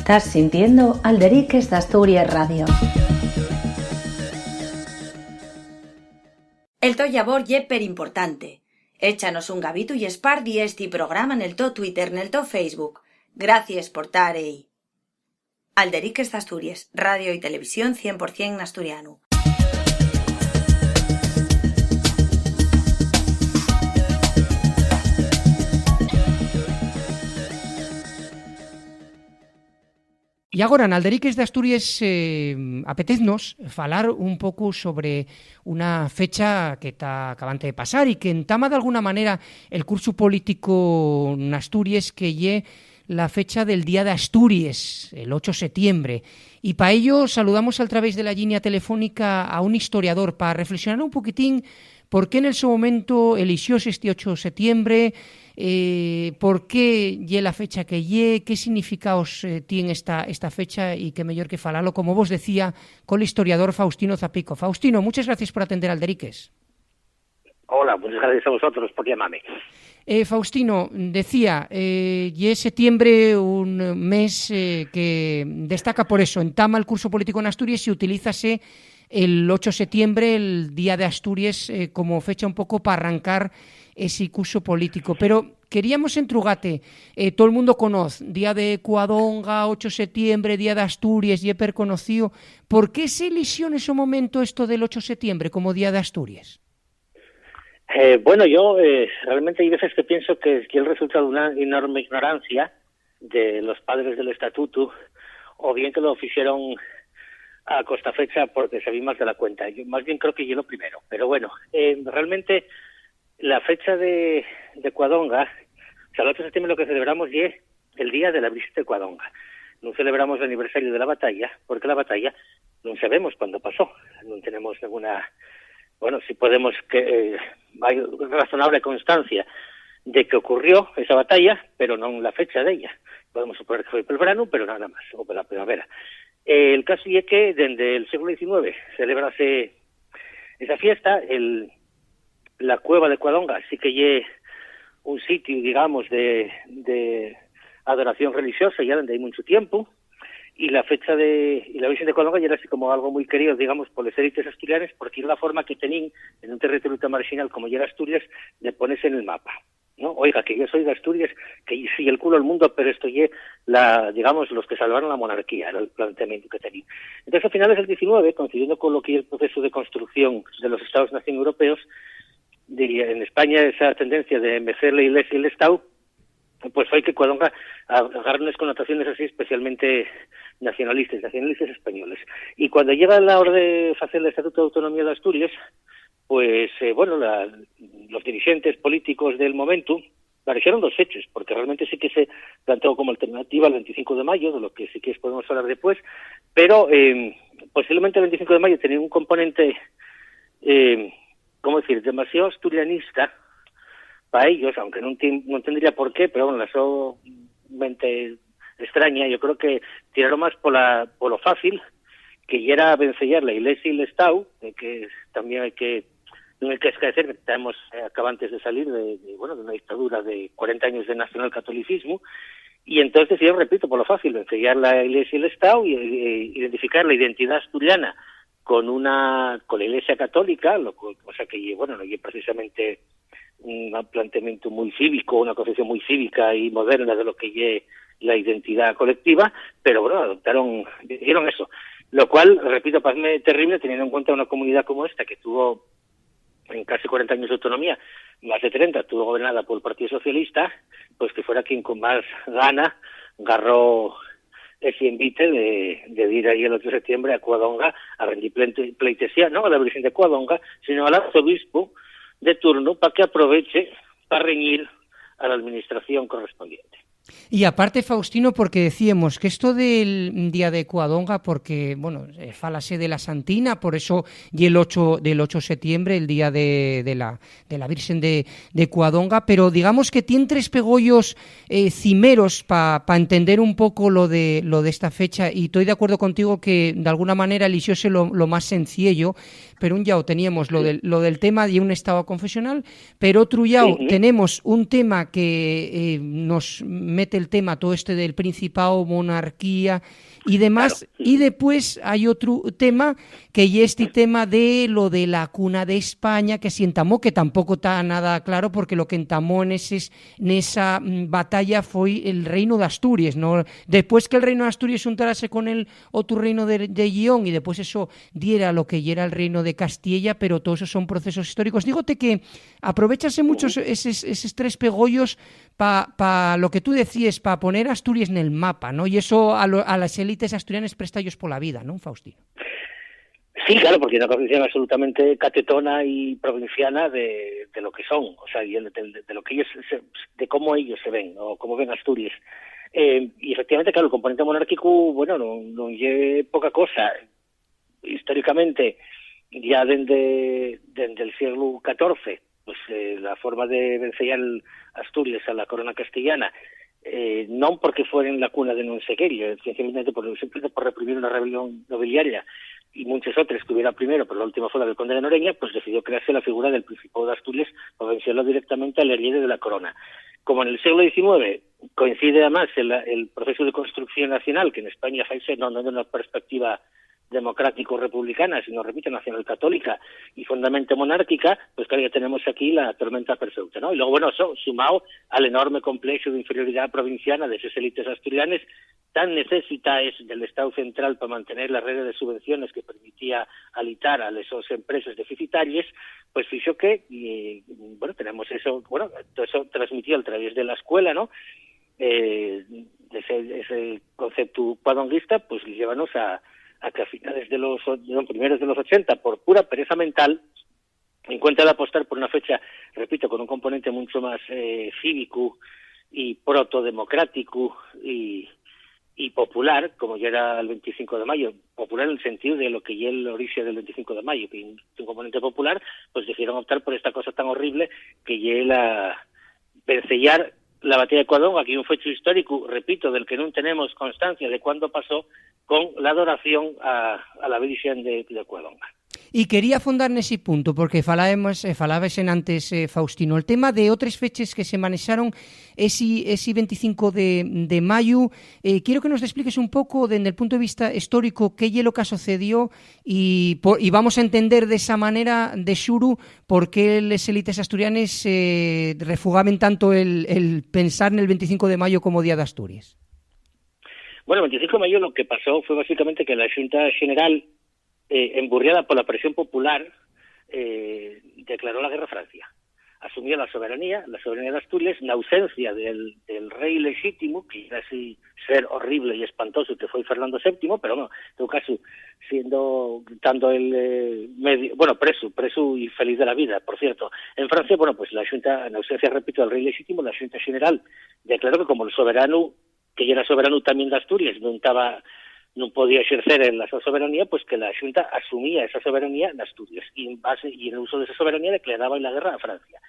Estás sintiendo Alderiques de Asturias Radio. El to llavor ye perimportante. Échanos un gavito y espardi este programa en el to Twitter, en el to Facebook. Gracias por tar ahí. Alderiques de Asturias, radio y televisión 100% en asturiano. E agora, na Alderiques de Asturias, apeteznos falar un pouco sobre unha fecha que está acabante de pasar e que entama de alguna manera el curso político en Asturias, que lle la fecha del Día de Asturias, el 8 de septiembre. Y para ello saludamos a través de la línea telefónica a un historiador para reflexionar un poquitín por qué en el su momento elixióse este 8 de septiembre, por qué lle la fecha que lle, qué significados tiene esta fecha, y qué mellor que falalo, como vos decía, con el historiador Faustino Zapico. Faustino, muchas gracias por atender Alderiques. Hola, muchas gracias a vosotros por llamarme. Faustino, decía, lle septiembre un mes que destaca por eso, entama el curso político en Asturias y utilízase el 8 de septiembre, el Día de Asturias, como fecha un poco para arrancar ese curso político. Pero queríamos entrugate, todo el mundo conoce, Día de Cuadonga, 8 de septiembre, Día de Asturias, y conocido. ¿Por qué se eligió en ese momento esto del 8 de septiembre como Día de Asturias? Bueno, yo realmente hay veces que pienso que es el resultado de una enorme ignorancia de los padres del estatuto, o bien que lo hicieron a costa fecha porque sabía más de la cuenta. Yo más bien creo que yo lo primero. Pero bueno, realmente la fecha de Cuadonga, o sea, el 8 de septiembre lo que celebramos es el día de la Virgen de Cuadonga. No celebramos el aniversario de la batalla, porque la batalla no sabemos cuándo pasó. No tenemos ninguna... Bueno, si podemos que hay razonable constancia de que ocurrió esa batalla, pero no la fecha de ella. Podemos suponer que fue por el verano, pero nada más, o por la primavera. El caso es que desde el siglo XIX celebrase esa fiesta. La cueva de Cuadonga sí que es un sitio, digamos, de adoración religiosa, ya donde hay mucho tiempo. Y la fecha y la Virgen de Cuadonga ya era así como algo muy querido, digamos, por los élites asturianos, porque era la forma que tenían en un territorio tan marginal como ya era Asturias de ponerse en el mapa, ¿no? Oiga, que yo soy de Asturias, que yo soy el culo del mundo, pero esto es digamos, los que salvaron la monarquía, era el planteamiento que tenían. Entonces, a finales del 19, coincidiendo con lo que es el proceso de construcción de los Estados-nación europeos, en España esa tendencia de mecer la Iglesia y el Estado, pues fue que Cuadonga agarra unas connotaciones así especialmente nacionalistas españoles. Y cuando llega la hora de hacer el Estatuto de Autonomía de Asturias, pues los dirigentes políticos del momento parecieron dos hechos, porque realmente sí que se planteó como alternativa el 25 de mayo, de lo que sí que podemos hablar después, pero posiblemente el 25 de mayo tenía un componente, ¿cómo decir?, demasiado asturianista para ellos, aunque no tendría por qué, pero bueno, eso mente extraña. Yo creo que tiraron más por lo fácil, que ya era vencellar la Iglesia y el Estado, que también no hay que esquecer que estamos acabantes de salir de una dictadura de 40 años de nacionalcatolicismo, y entonces, yo repito, por lo fácil, vencellar la Iglesia y el Estado y identificar la identidad asturiana con la Iglesia católica, o sea que, bueno, no es precisamente un planteamiento muy cívico, una concepción muy cívica y moderna de lo que es la identidad colectiva, pero bueno, hicieron eso, lo cual, repito, parece terrible teniendo en cuenta una comunidad como esta, que tuvo en casi 40 años de autonomía, más de 30, estuvo gobernada por el Partido Socialista, pues que fuera quien con más gana agarró ese invite de ir ahí el 8 de septiembre a Cuadonga a rendir pleitesía, no a la Virgen de Cuadonga, sino al arzobispo de turno, para que aproveche para reñir a la administración correspondiente. Y aparte, Faustino, porque decíamos que esto del Día de Cuadonga, porque, bueno, fálase de la Santina, por eso, y el 8 de septiembre, el Día de la Virgen de Cuadonga, pero digamos que tiene tres pegollos cimeros para entender un poco lo de esta fecha, y estoy de acuerdo contigo que de alguna manera eligióse lo más sencillo, pero un lado teníamos lo del tema de un estado confesional, pero otro lado tenemos un tema que nos mete el tema todo este del principado, monarquía y demás, claro. Y después hay otro tema que es este tema de lo de la cuna de España que se entamó, que tampoco está nada claro, porque lo que entamó en esa batalla fue el reino de Asturias, ¿no? Después que el reino de Asturias juntárase con el otro reino de Guión y después eso diera lo que era el reino de Castilla, pero todos esos son procesos históricos. Dígote que aprovechase mucho esos tres pegollos para lo que tú decías, para poner Asturias en el mapa, ¿no? Y eso a las élites asturianas presta ellos por la vida, ¿no, Faustino? Sí, claro, porque es una concepción absolutamente catetona y provinciana de lo que son, o sea, de lo que ellos, de cómo ellos se ven, o cómo ven Asturias. Y efectivamente, claro, el componente monárquico, bueno, no es poca cosa. Históricamente, ya desde el siglo XIV, pues la forma de vencer Asturias a la corona castellana, non porque fueran la cuna de non sé qué, simplemente por reprimir una rebelión nobiliaria y muchas otras que hubiera primero, pero la última fue la del conde de Noreña, pues decidió crearse la figura del Principado de Asturias para vencerlo directamente al heredero de la corona. Como en el siglo XIX coincide además el proceso de construcción nacional, que en España no de una perspectiva democrático-republicana, sino, repito, nacional-católica y fundamentalmente monárquica, pues claro, ya tenemos aquí la tormenta perfecta, ¿no? Y luego, bueno, eso sumado al enorme complejo de inferioridad provinciana de esas élites asturianas tan necesitadas del Estado central para mantener la red de subvenciones que permitía alitar a esas empresas deficitarias, pues fijo que, bueno, tenemos eso, bueno, todo eso transmitido a través de la escuela, ¿no? Ese concepto cuadonguista, pues llévanos a que a finales de los primeros de los 80, por pura pereza mental, encuentra de apostar por una fecha, repito, con un componente mucho más cívico y protodemocrático y popular, como ya era el 25 de mayo, popular en el sentido de lo que ya el origen del 25 de mayo, que es un componente popular, pues decidieron optar por esta cosa tan horrible que ya la vencellar la batalla de Cuadonga, aquí un fecho histórico, repito, del que no tenemos constancia de cuándo pasó, con la adoración a la Virgen de Cuadonga. Y quería fondar nese punto, porque falabas antes, Faustino, el tema de outras fechas que se manexaron ese 25 de maio. Quiero que nos expliques un pouco, desde el punto de vista histórico, qué é lo que sucedió y vamos a entender de esa manera, de xuru, por qué les élites asturianes refugaban tanto el pensar en el 25 de maio como Día de Asturias. Bueno, el 25 de mayo lo que pasó fue básicamente que la Xunta General, emburriada por la presión popular, declaró la guerra a Francia. Asumió la soberanía de Asturias, en ausencia del rey legítimo, que era así ser horrible y espantoso, que fue Fernando VII, pero bueno, en todo caso, siendo tanto el preso y feliz de la vida, por cierto. En Francia, bueno, pues la Xunta, en ausencia, repito, del rey legítimo, la Xunta General declaró que como el soberano, que ya era soberano también de Asturias, no podía ejercer en la soberanía, pues que la Xunta asumía esa soberanía en Asturias y en el uso de esa soberanía declaraba la guerra a Francia.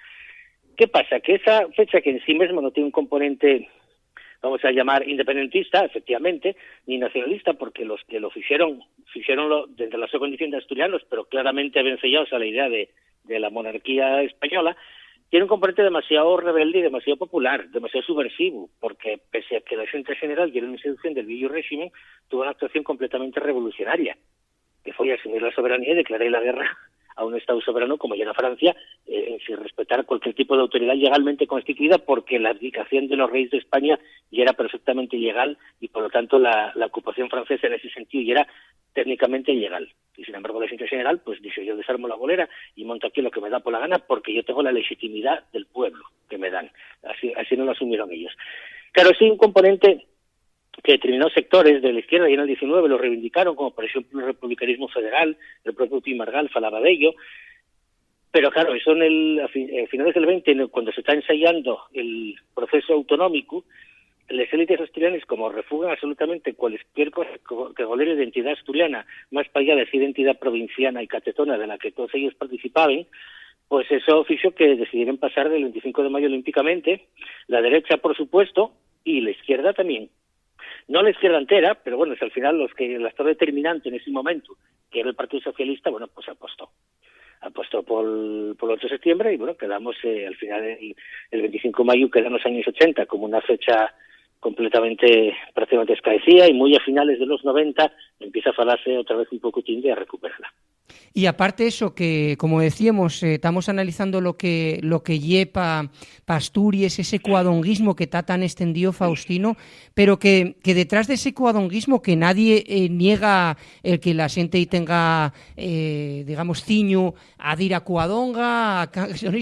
¿Qué pasa? Que esa fecha, que en sí misma no tiene un componente, vamos a llamar independentista, efectivamente, ni nacionalista, porque los que lo hicieronlo desde la su condición de asturianos, pero claramente vencellados a la idea de la monarquía española, tiene un componente demasiado rebelde y demasiado popular, demasiado subversivo, porque pese a que la Xunta General y la institución del viejo régimen tuvo una actuación completamente revolucionaria, que fue asumir la soberanía y declarar la guerra a un Estado soberano como ya era Francia, sin respetar cualquier tipo de autoridad legalmente constituida, porque la abdicación de los reyes de España ya era perfectamente legal y por lo tanto la ocupación francesa en ese sentido ya era técnicamente ilegal. Y sin embargo la Xunta General pues dice: yo desarmo la bolera y monto aquí lo que me da por la gana porque yo tengo la legitimidad del pueblo que me dan. Así no lo asumieron ellos. Claro, sí, un componente que determinados sectores de la izquierda y en el 19 lo reivindicaron, como por ejemplo el republicanismo federal, el propio Pi Margal falaba de ello, pero claro, eso a finales del 20, cuando se está ensayando el proceso autonómico, las élites asturianas, como refugan absolutamente cualquier cosa que golere de identidad asturiana, más para allá de esa identidad provinciana y catetona de la que todos ellos participaban, pues eso hizo que decidieron pasar del 25 de mayo olímpicamente, la derecha por supuesto, y la izquierda también. no la izquierda entera, pero bueno, es al final el actor determinante en ese momento, que era el Partido Socialista, bueno, pues apostó por el 8 de septiembre y bueno, quedamos al final el 25 de mayo queda en los años 80 como una fecha prácticamente escaecida, y muy a finales de los 90 empieza a falarse otra vez un pouco de a recuperarla. Y aparte eso, que como decíamos, estamos analizando lo que lleva Asturias, ese cuadonguismo que está tan extendido, Faustino, pero que detrás de ese cuadonguismo que nadie niega el que la xente tenga, digamos, ciño a dir a cuadonga, a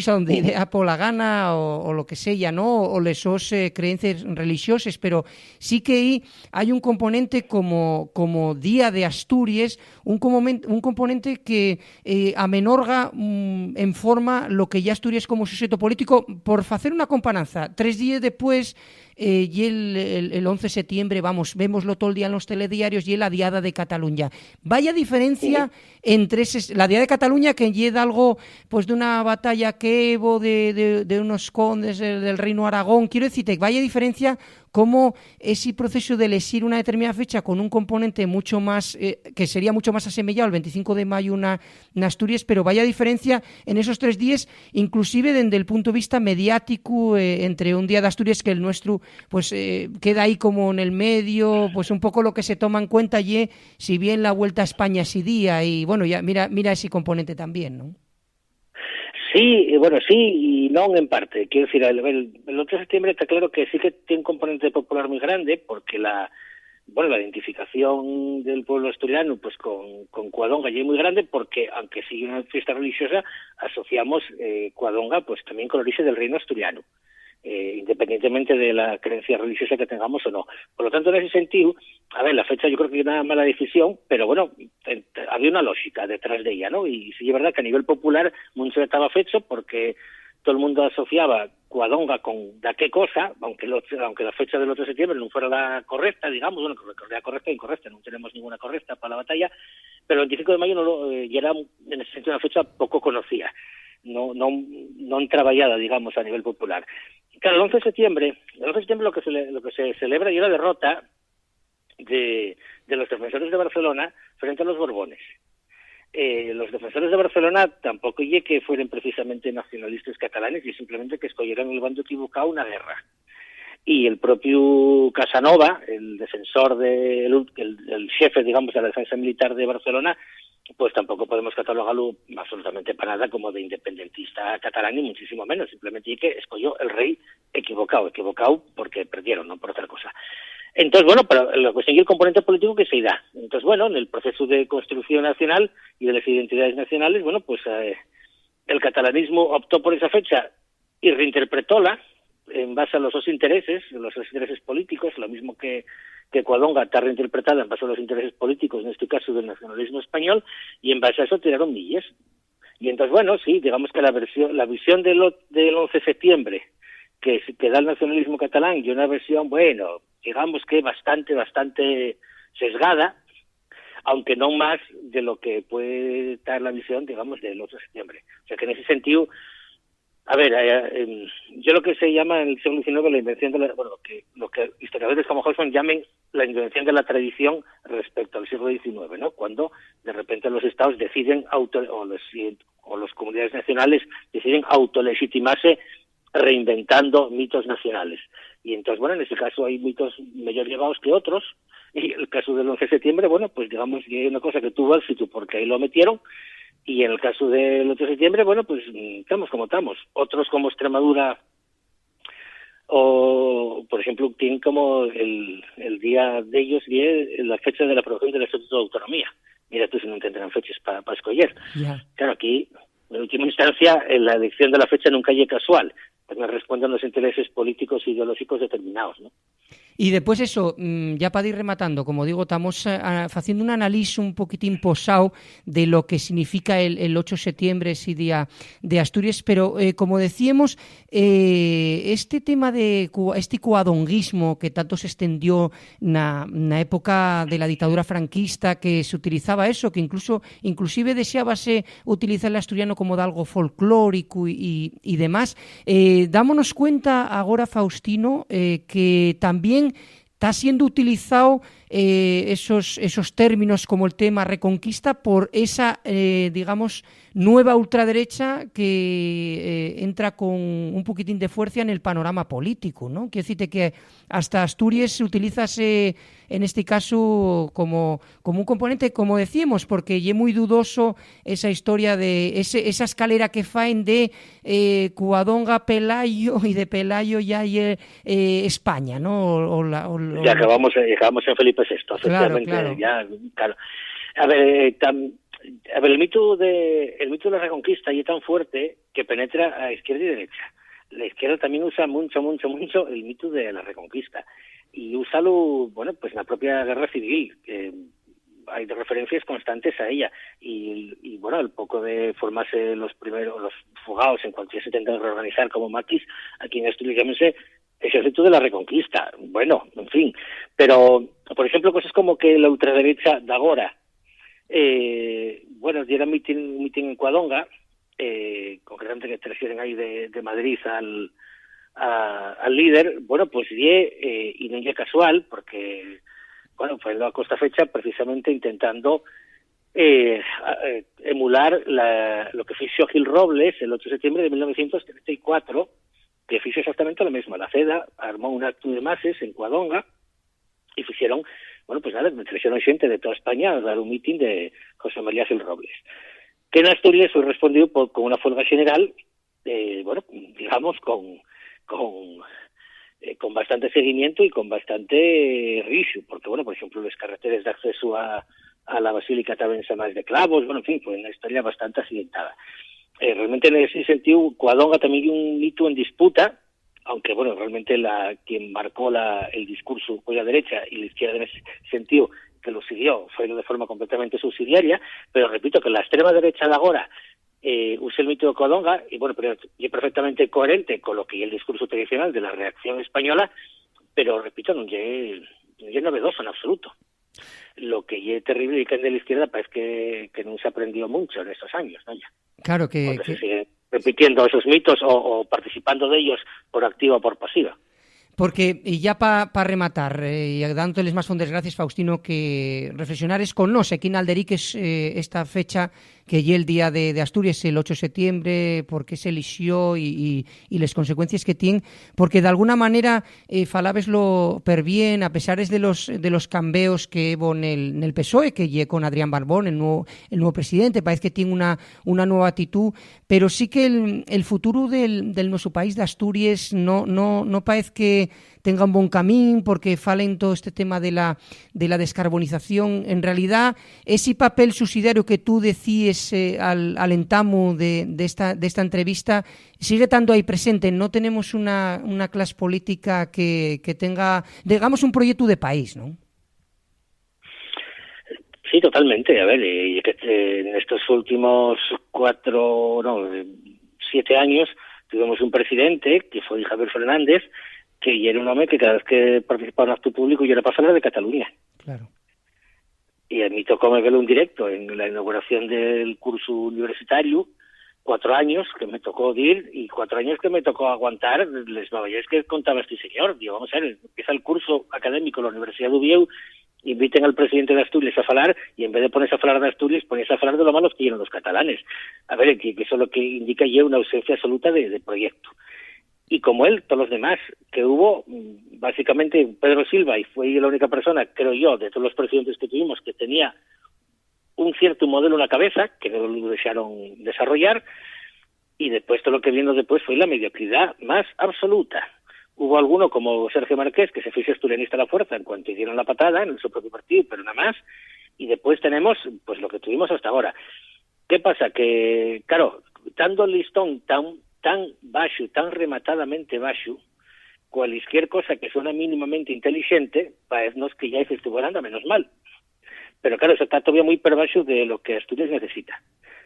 donde idea pola gana o lo que sea, ¿no? O les sos creencias religiosas, pero sí que hay un componente como Día de Asturias, un componente que amenorga en forma lo que ya Asturias como sujeto político. Por hacer una comparanza, 3 días después y el 11 de septiembre, vémoslo todo el día en los telediarios, y la Diada de Cataluña. Vaya diferencia entre la Diada de Cataluña, que lleva algo pues de una batalla que hubo de unos condes del Reino Aragón. Quiero decirte, vaya diferencia cómo ese proceso de elegir una determinada fecha con un componente mucho más, que sería mucho más asemejado al 25 de mayo en Asturias, pero vaya diferencia en esos 3 días, inclusive desde el punto de vista mediático, entre un día de Asturias que el nuestro pues queda ahí como en el medio, pues un poco lo que se toma en cuenta, y si bien la Vuelta a España ese día, y bueno, ya mira ese componente también, ¿no? Sí, bueno, sí y non en parte. Quiero decir, el 8 de septiembre está claro que sí que tiene un componente popular muy grande, porque la identificación del pueblo asturiano pues con Cuadonga ya es muy grande, porque aunque sigue una fiesta religiosa, asociamos Cuadonga pues también con el origen del reino asturiano, independientemente de la creencia religiosa que tengamos o no. Por lo tanto, en ese sentido, a ver, la fecha yo creo que es una mala decisión, pero bueno, había una lógica detrás de ella, ¿no? Y sí es verdad que a nivel popular mucho estaba fecho, porque todo el mundo asociaba Cuadonga con da qué cosa, aunque la fecha del 8 de septiembre no fuera la correcta, digamos, bueno, la correcta e incorrecta, no tenemos ninguna correcta para la batalla, pero el 25 de mayo ya era en ese sentido una fecha poco conocida, no trabajada, digamos, a nivel popular. Claro, el 11 de septiembre lo que se celebra es la derrota de los defensores de Barcelona frente a los Borbones. Los defensores de Barcelona tampoco que fueron precisamente nacionalistas catalanes, y simplemente que escogieron el bando equivocado una guerra. Y el propio Casanova, el defensor el jefe, digamos, de la defensa militar de Barcelona, pues tampoco podemos catalogarlo absolutamente para nada como de independentista catalán, ni muchísimo menos. Simplemente que escogió el rey equivocado porque perdieron, no por otra cosa. Entonces, bueno, pero lo que sigue el componente político que se da. Entonces, bueno, en el proceso de construcción nacional y de las identidades nacionales, bueno, pues el catalanismo optó por esa fecha y reinterpretóla en base a los dos intereses políticos, lo mismo que Cuadonga está reinterpretada en base a los intereses políticos, en este caso del nacionalismo español, y en base a eso tiraron millas. Y entonces, bueno, sí, digamos que la visión del 11 de septiembre que da el nacionalismo catalán, y una versión, bueno, digamos que bastante sesgada, aunque no más de lo que puede dar la visión, digamos, del 8 de septiembre. O sea que en ese sentido, a ver, yo lo que se llama en el siglo XIX la invención de lo que historiadores como Hodgson llamen la invención de la tradición respecto al siglo XIX, ¿no? Cuando de repente los estados deciden o las comunidades nacionales deciden autolegitimarse reinventando mitos nacionales. Y entonces, bueno, en ese caso hay mitos mejor llevados que otros, y el caso del 11 de septiembre, bueno, pues digamos que hay una cosa que tuvo éxito porque ahí lo metieron, y en el caso del 8 de septiembre, bueno, pues estamos como estamos. Otros como Extremadura o, por ejemplo, tienen como el día de ellos y la fecha de la aprobación del Estatuto de Autonomía. Mira tú si no tendrán fechas para escoger. Yeah. Claro, aquí, en última instancia, la elección de la fecha nunca es casual, pues me responden los intereses políticos e ideológicos determinados, ¿no? Y después eso, ya para ir rematando, como digo, estamos haciendo un análisis un poquitín posado de lo que significa el 8 de septiembre, ese día de Asturias, pero como decíamos, este tema de este cuadonguismo que tanto se extendió en la época de la dictadura franquista, que se utilizaba eso, que inclusive deseábase utilizar el asturiano como de algo folclórico y demás, dámonos cuenta ahora, Faustino, que también está siendo utilizado esos términos como el tema reconquista por esa, digamos, nueva ultraderecha que entra con un poquitín de fuerza en el panorama político, ¿no? Quiero decirte que hasta Asturias se utiliza en este caso como un componente, como decíamos, porque es muy dudoso esa historia de esa escalera que faen de Covadonga, Pelayo, y de Pelayo ya hay España, ¿no? Ya acabamos en Felipe VI, efectivamente. Claro. Ya, claro. A ver, el mito de la Reconquista y es tan fuerte que penetra a izquierda y derecha. La izquierda también usa mucho el mito de la Reconquista, y úsalo, bueno, pues en la propia guerra civil, hay referencias constantes a ella, y bueno, al poco de formarse los fugados en cuanto ya se intentan reorganizar como maquis, aquí en Asturias llámense ejército de la Reconquista. Bueno, en fin, pero por ejemplo cosas como que la ultraderecha de agora diera un mitin en Covadonga, concretamente que te refieren ahí de Madrid al líder, bueno, pues y no es casual, porque bueno, fue a costa fecha precisamente intentando emular lo que hizo Gil Robles el 8 de septiembre de 1934, que hizo exactamente lo mismo. La CEDA armó un acto de masas en Covadonga y hicieron, bueno, pues nada, me trajeron gente de toda España a dar un mitin de José María Gil Robles, que en Asturias fue respondido con una huelga general, bueno, digamos, con bastante seguimiento y con bastante riesgo, porque, bueno, por ejemplo, las carreteras de acceso a la Basílica también se más de clavos, bueno, en fin, fue una historia bastante accidentada. Realmente en ese sentido, Covadonga también hay un mito en disputa, aunque, bueno, realmente quien marcó el discurso fue la derecha, y la izquierda en ese sentido que lo siguió fue de forma completamente subsidiaria, pero repito que la extrema derecha de agora usa el mito de Covadonga, y bueno, pero es perfectamente coherente con lo que es el discurso tradicional de la reacción española, pero repito, no es novedoso en absoluto. Lo que es terrible y que es de la izquierda parece que no se aprendió mucho en estos años, ¿no? Ya. Claro que se sigue repitiendo esos mitos o participando de ellos por activa o por pasiva. Porque, y ya para rematar, y dándoles más fondes gracias, Faustino, que reflexionares con nos aquí en Alderiques esta fecha que ya el día de Asturias, el 8 de septiembre, por qué se eligió y las consecuencias que tiene, porque de alguna manera falábeslo per bien, a pesar de los cambios que hubo en el PSOE, que lle con Adrián Barbón, el nuevo presidente, parece que tiene una nueva actitud, pero sí que el futuro del nuestro país de Asturias no parece que tenga un buen camino, porque falen todo este tema de la descarbonización. En realidad, ese papel subsidiario que tú decías al entamo de esta entrevista sigue estando ahí presente. No tenemos una clase política que tenga, digamos, un proyecto de país, ¿no? Sí, totalmente. A ver, en estos últimos 7 años tuvimos un presidente que fue Javier Fernández, que era un hombre que cada vez que participaba en acto público yo era para hablar de Cataluña. Claro. Y a mí tocó verlo en directo en la inauguración del curso universitario, 4 años que me tocó ir y 4 años que me tocó aguantar les novedades que contaba este señor. Digo, vamos a ver, empieza el curso académico en la Universidad de Oviedo, inviten al presidente de Asturias a falar, y en vez de ponerse a falar de Asturias, ponerse a falar de lo malos que llenan los catalanes. A ver, que eso lo que indica ya una ausencia absoluta de proyecto. Y como él, todos los demás que hubo, básicamente Pedro Silva, y fue la única persona, creo yo, de todos los presidentes que tuvimos, que tenía un cierto modelo en la cabeza, que no lo desearon desarrollar, y después todo lo que vino después fue la mediocridad más absoluta. Hubo alguno como Sergio Marqués, que se fue asturianista a la fuerza en cuanto dieron la patada en su propio partido, pero nada más, y después tenemos pues lo que tuvimos hasta ahora. ¿Qué pasa? Que, claro, dando el listón tan bajo, tan rematadamente bajo, cualquier cosa que suena mínimamente inteligente, parece que ya estuvo anda menos mal. Pero claro, eso está todavía muy por bajo de lo que Asturias necesita.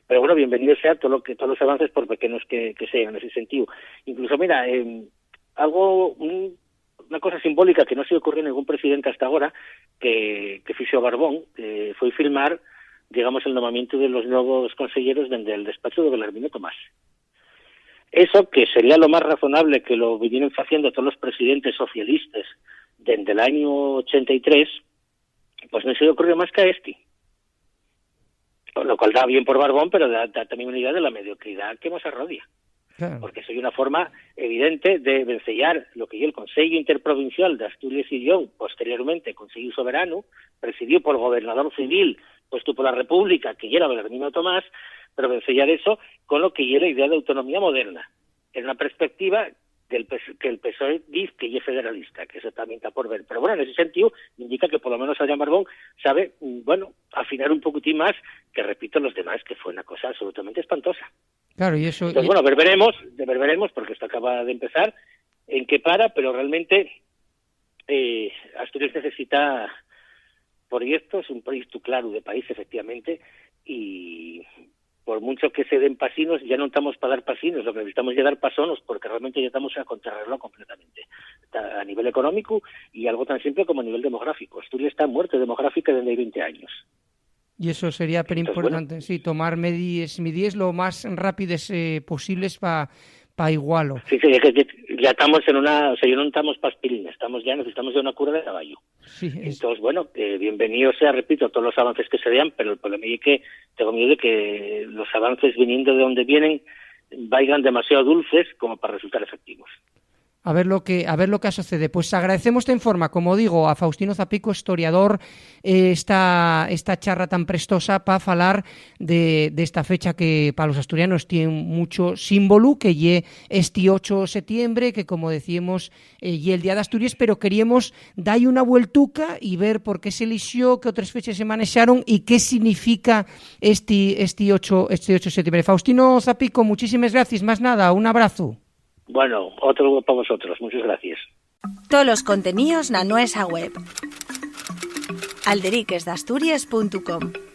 Pero bueno, bienvenido sea todos los avances, por pequeños que sean, en ese sentido. Incluso, mira, una cosa simbólica que no se le ocurrió a ningún presidente hasta ahora, que hizo Barbón, fue filmar, digamos, el nombramiento de los nuevos consejeros desde el despacho de Belarmino Tomás. Eso, que sería lo más razonable que lo vinieron haciendo todos los presidentes socialistas desde el año 83, pues no se le ocurrió más que a este. Lo cual da bien por Barbón, pero da también una idea de la mediocridad que nos arrodia. Claro. Porque soy una forma evidente de vencellar lo que el Consejo Interprovincial de Asturias y Lleón, posteriormente Consejo Soberano, presidido por el gobernador civil puesto por la República, que era Belarmino Tomás, pero vencellar eso con lo que es la idea de autonomía moderna, en una perspectiva que el PSOE dice que es federalista, que eso también está por ver. Pero bueno, en ese sentido, indica que por lo menos Adrián Barbón sabe, afinar un poquitín más, que repito los demás, que fue una cosa absolutamente espantosa. Claro, y eso... Entonces, bueno, veremos, porque esto acaba de empezar, en qué para, pero realmente Asturias necesita proyectos, un proyecto claro de país, efectivamente, y por mucho que se den pasinos, ya no estamos para dar pasinos, lo que necesitamos es dar pasonos, porque realmente ya estamos a contrarreloj completamente, a nivel económico y algo tan simple como a nivel demográfico. Asturias está muerta demográfica desde 20 años. Y eso sería pero importante, bueno, sí, tomar medidas lo más rápidas posibles para igualo. Sí, es que ya estamos en una, yo no estamos para aspirina, necesitamos ya una cura de caballo. Sí, entonces, bueno, bienvenido sea, repito, todos los avances que se vean, pero el problema es que tengo miedo de que los avances viniendo de donde vienen vayan demasiado dulces como para resultar efectivos. A ver lo que sucede. Pues agradecemos en forma, como digo, a Faustino Zapico, historiador, esta charla tan prestosa para falar de esta fecha que para los asturianos tiene mucho símbolo, que lle este 8 de septiembre, que como decíamos, lle el Día de Asturias, pero queríamos darle una vueltuca y ver por qué se eligió, qué otras fechas se manejaron y qué significa este 8 de septiembre. Faustino Zapico, muchísimas gracias. Más nada, un abrazo. Bueno, otro para vosotros. Muchas gracias. Todos los contenidos na nuestra web alderiquesdasturias.com.